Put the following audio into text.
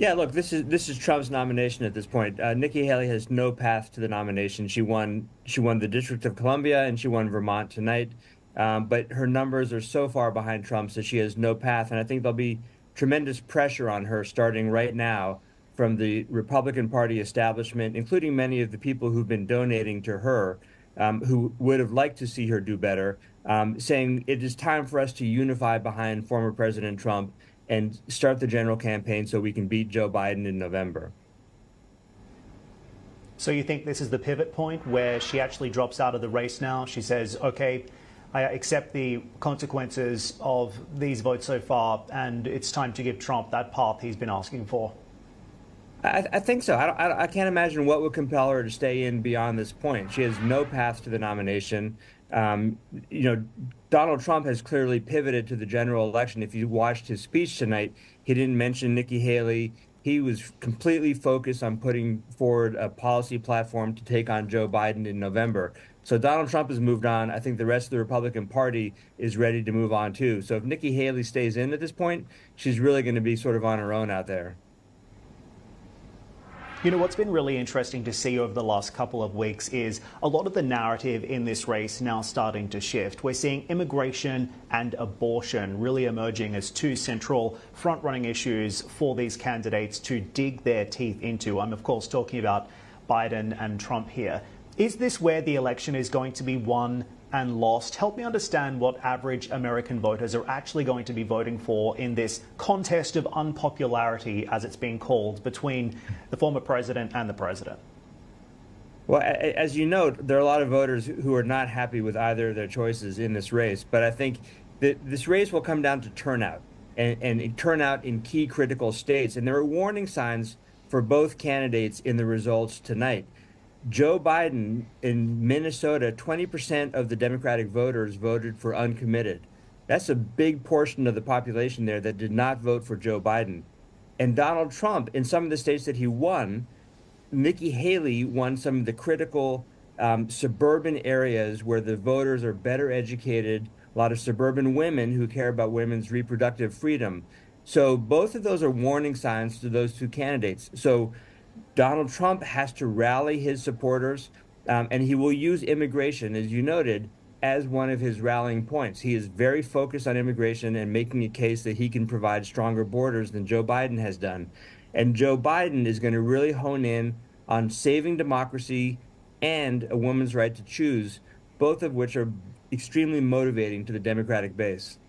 Yeah, look, this is Trump's nomination at this point. Nikki Haley has no path to the nomination. She won the District of Columbia and she won Vermont tonight. But her numbers are so far behind Trump's that she has no path. And I think there'll be tremendous pressure on her starting right now from the Republican Party establishment, including many of the people who've been donating to her, who would have liked to see her do better, saying it is time for us to unify behind former President Trump and start the general campaign so we can beat Joe Biden in November. So you think this is the pivot point where she actually drops out of the race now? She says, okay, I accept the consequences of these votes so far, and it's time to give Trump that path he's been asking for. I think so. I can't imagine what would compel her to stay in beyond this point. She has no path to the nomination. Um, you know, Donald Trump has clearly pivoted to the general election. If you watched his speech tonight, he didn't mention Nikki Haley. He was completely focused on putting forward a policy platform to take on Joe Biden in November. So Donald Trump has moved on. I think the rest of the Republican Party is ready to move on too. So if Nikki Haley stays in at this point, she's really going to be sort of on her own out there. You know, what's been really interesting to see over the last couple of weeks is a lot of the narrative in this race now starting to shift. We're seeing immigration and abortion really emerging as two central front-running issues for these candidates to dig their teeth into. I'm, of course, talking about Biden and Trump here. Is this where the election is going to be won and lost? Help me understand what average American voters are actually going to be voting for in this contest of unpopularity, as it's being called, between the former president and the president. Well, as you note, there are a lot of voters who are not happy with either of their choices in this race. But I think that this race will come down to turnout and turnout in key critical states. And there are warning signs for both candidates in the results tonight. Joe Biden in Minnesota, 20% of the Democratic voters voted for uncommitted. That's a big portion of the population there that did not vote for Joe Biden. And Donald Trump, in some of the states that he won, Nikki Haley won some of the critical suburban areas where the voters are better educated, a lot of suburban women who care about women's reproductive freedom. So both of those are warning signs to those two candidates. So Donald Trump has to rally his supporters, and he will use immigration, as you noted, as one of his rallying points. He is very focused on immigration and making a case that he can provide stronger borders than Joe Biden has done. And Joe Biden is going to really hone in on saving democracy and a woman's right to choose, both of which are extremely motivating to the Democratic base.